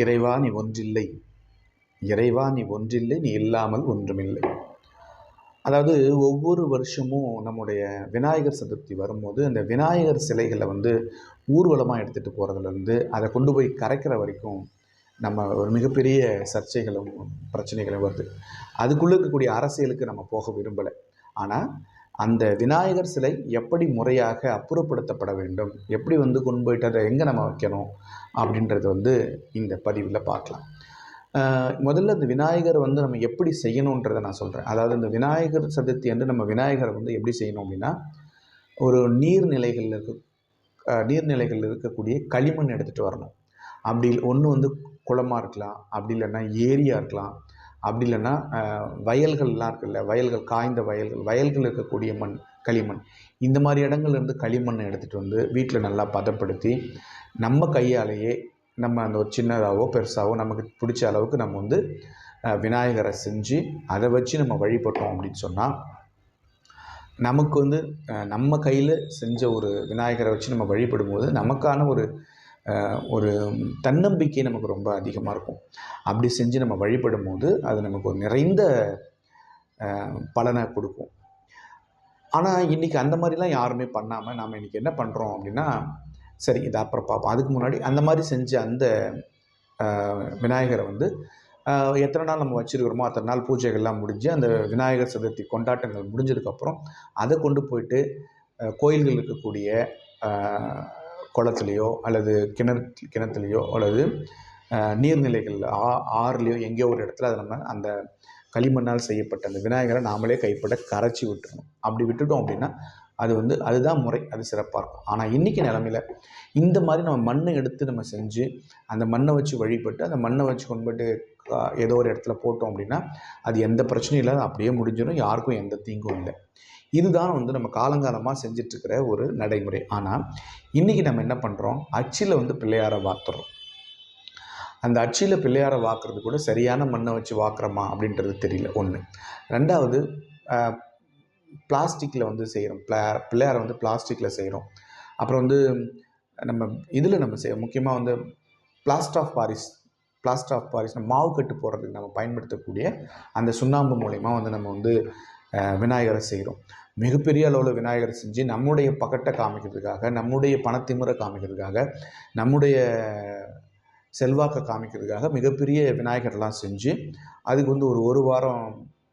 இறைவா நீ ஒன்றில்லை, இறைவா நீ ஒன்றில்லை, நீ இல்லாமல் ஒன்றுமில்லை. அதாவது ஒவ்வொரு வருஷமும் நம்முடைய விநாயகர் சதுர்த்தி வரும்போது அந்த விநாயகர் சிலைகளை ஊர்வலமாக எடுத்துகிட்டு போகிறதுலேருந்து அதை கொண்டு போய் கரைக்கிற வரைக்கும் நம்ம ஒரு மிகப்பெரிய சர்ச்சைகளும் பிரச்சனைகளும் வருது. அதுக்குள்ளே இருக்கக்கூடிய அரசியலுக்கு நம்ம போக விரும்பலை. ஆனால் அந்த விநாயகர் சிலை எப்படி முறையாக அப்புறப்படுத்தப்பட வேண்டும், எப்படி கொண்டு போயிட்டு அதை எங்கே நம்ம வைக்கணும் அப்படின்றது இந்த பதிவில் பார்க்கலாம். முதல்ல இந்த விநாயகர் நம்ம எப்படி செய்யணுன்றதை நான் சொல்கிறேன். அதாவது இந்த விநாயகர் சதுர்த்தி அன்று நம்ம விநாயகரை எப்படி செய்யணும் அப்படின்னா, ஒரு நீர்நிலைகளில் இருக்கக்கூடிய களிமண் எடுத்துகிட்டு வரணும். அப்படி ஒன்று குளமாக இருக்கலாம், அப்படி இல்லைன்னா ஏரியாக இருக்கலாம், அப்படி இல்லைன்னா வயல்கள்லாம் இருக்குல்ல, வயல்கள், காய்ந்த வயல்கள் இருக்கக்கூடிய களிமண், இந்த மாதிரி இடங்கள்லேருந்து களிமண்ணை எடுத்துகிட்டு வீட்டில் நல்லா பதப்படுத்தி நம்ம கையாலேயே நம்ம அந்த ஒரு சின்னதாகவோ பெருசாகவோ நமக்கு பிடிச்ச அளவுக்கு நம்ம விநாயகரை செஞ்சு அதை வச்சு நம்ம வழிபட்டோம் அப்படின்னு சொன்னால், நமக்கு நம்ம கையில் செஞ்ச ஒரு விநாயகரை வச்சு நம்ம வழிபடும்போது நமக்கான ஒரு தன்னம்பிக்கை நமக்கு ரொம்ப அதிகமாக இருக்கும். அப்படி செஞ்சு நம்ம வழிபடும் போது அது நமக்கு ஒரு நிறைந்த பலனை கொடுக்கும். ஆனால் இன்றைக்கி அந்த மாதிரிலாம் யாருமே பண்ணாமல் நாம் இன்றைக்கி என்ன பண்ணுறோம் அப்படின்னா, சரி இதை அப்புறம் பார்ப்போம், அதுக்கு முன்னாடி அந்த மாதிரி செஞ்ச அந்த விநாயகரை எத்தனை நாள் நம்ம வச்சுருக்கிறோமோ அத்தனை நாள் பூஜைகள்லாம் முடிஞ்சு அந்த விநாயகர் சதுர்த்தி கொண்டாட்டங்கள் முடிஞ்சதுக்கப்புறம் அதை கொண்டு போயிட்டு கோயில்கள் இருக்கக்கூடிய குளத்துலையோ அல்லது கிணத்துலையோ அல்லது நீர்நிலைகள் ஆறுலையோ எங்கேயோ ஒரு இடத்துல அதை நம்ம அந்த களிமண்ணால் செய்யப்பட்ட அந்த விநாயகரை நாமளே கைப்பட கரைச்சி விட்டுறணும். அப்படி விட்டுட்டோம் அப்படின்னா அதுதான் முறை, அது சிறப்பாக இருக்கும். ஆனால் இன்றைக்கி நிலமையில் இந்த மாதிரி நம்ம மண்ணை எடுத்து நம்ம செஞ்சு அந்த மண்ணை வச்சு வழிபட்டு அந்த மண்ணை வச்சு கொண்டு போய்ட்டு ஏதோ ஒரு இடத்துல போட்டோம் அப்படின்னா அது எந்த பிரச்சனையும் இல்லை, அப்படியே முடிஞ்சிடும், யாருக்கும் எந்த தீங்கும் இல்லை. இதுதான் நம்ம காலங்காலமாக செஞ்சிட்ருக்கிற ஒரு நடைமுறை. ஆனால் இன்றைக்கி நம்ம என்ன பண்ணுறோம், அச்சில் பிள்ளையாரை வாக்குறோம். அந்த அச்சில் பிள்ளையாரை வாக்குறது கூட சரியான மண்ணை வச்சு வாக்குறோமா அப்படின்றது தெரியல, ஒன்று. ரெண்டாவது, பிளாஸ்டிக்கில் செய்கிறோம், பிள்ளையாரை பிளாஸ்டிக்கில் செய்கிறோம். அப்புறம் நம்ம இதில் நம்ம செய்ய முக்கியமாக பிளாஸ்டர் ஆஃப் பாரிஸ் மாவு கட்டு போடுறதுக்கு நம்ம பயன்படுத்தக்கூடிய அந்த சுண்ணாம்பு மூலயமா நம்ம விநாயகரை செய்கிறோம். மிகப்பெரிய அளவில் விநாயகரை செஞ்சு நம்முடைய பகட்டை காமிக்கிறதுக்காக, நம்முடைய பணத்திமுறை காமிக்கிறதுக்காக, நம்முடைய செல்வாக்கை காமிக்கிறதுக்காக மிகப்பெரிய விநாயகர்லாம் செஞ்சு அதுக்கு ஒரு வாரம்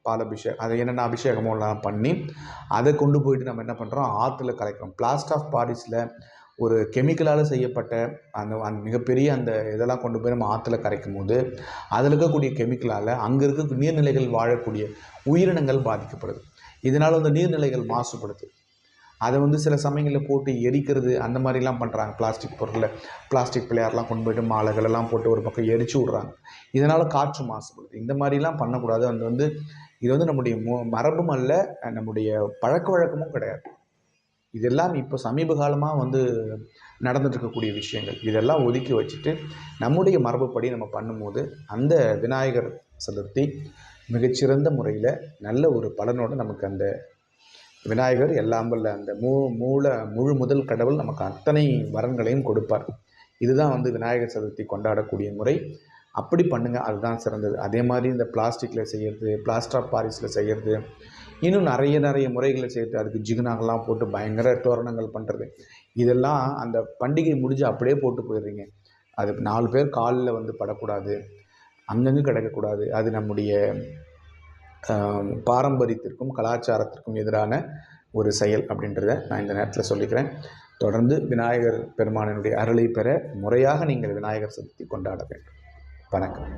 பாலபிஷேகம், அதை என்னென்ன அபிஷேகமெல்லாம் பண்ணி அதை கொண்டு போயிட்டு நம்ம என்ன பண்ணுறோம், ஆற்றுல கலைக்கிறோம். பிளாஸ்டர் ஆஃப் பாரிஸில் ஒரு கெமிக்கலால் செய்யப்பட்ட அந்த மிகப்பெரிய அந்த இதெல்லாம் கொண்டு போய் நம்ம ஆற்றுல கரைக்கும் போது அதில் இருக்கக்கூடிய கெமிக்கலால் அங்கே இருக்க நீர்நிலைகள் வாழக்கூடிய உயிரினங்கள் பாதிக்கப்படுது. இதனால் நீர்நிலைகள் மாசுபடுது. அதை சில சமயங்களில் போட்டு எரிக்கிறது, அந்த மாதிரிலாம் பண்ணுறாங்க. பிளாஸ்டிக் பொருளில் பிளாஸ்டிக் பிள்ளையாரெலாம் கொண்டு போய்ட்டு மாலைகளெல்லாம் போட்டு ஒரு பக்கம் எரிச்சு விட்றாங்க. இதனால் காற்று மாசுபடுது. இந்த மாதிரிலாம் பண்ணக்கூடாது. இது நம்முடைய மரபும் அல்ல, நம்முடைய பழக்க வழக்கமும் கிடையாது. இதெல்லாம் இப்போ சமீப காலமாக நடந்துட்டுருக்கக்கூடிய விஷயங்கள். இதெல்லாம் ஒதுக்கி வச்சுட்டு நம்முடைய மரபுப்படி நம்ம பண்ணும்போது அந்த விநாயகர் சதுர்த்தி மிகச்சிறந்த முறையில் நல்ல ஒரு பலனோடு நமக்கு அந்த விநாயகர் எல்லாம் வல்ல அந்த முழு முதல் கடவுள் நமக்கு அத்தனை வரன்களையும் கொடுப்பார். இதுதான் விநாயகர் சதுர்த்தி கொண்டாடக்கூடிய முறை. அப்படி பண்ணுங்கள், அதுதான் சிறந்தது. அதே மாதிரி இந்த பிளாஸ்டிக்கில் செய்கிறது, பிளாஸ்டர் ஆஃப் பாரிஸில் செய்கிறது, இன்னும் நிறைய முறைகளை செய்கிறது, அதுக்கு ஜிகுனாகலாம் போட்டு பயங்கர தோரணங்கள் பண்ணுறது, இதெல்லாம் அந்த பண்டிகை முடிஞ்சு அப்படியே போட்டு போயிடுறீங்க. அது 4 பேர் காலில் படக்கூடாது, அங்கங்கே கிடக்கக்கூடாது. அது நம்முடைய பாரம்பரியத்திற்கும் கலாச்சாரத்திற்கும் எதிரான ஒரு செயல் அப்படின்றத நான் இந்த நேரத்தில் சொல்லிக்கிறேன். தொடர்ந்து விநாயகர் பெருமானினுடைய அருளை பெற முறையாக நீங்கள் விநாயகர் சதுர்த்தி கொண்டாட வேண்டும். வணக்கம்.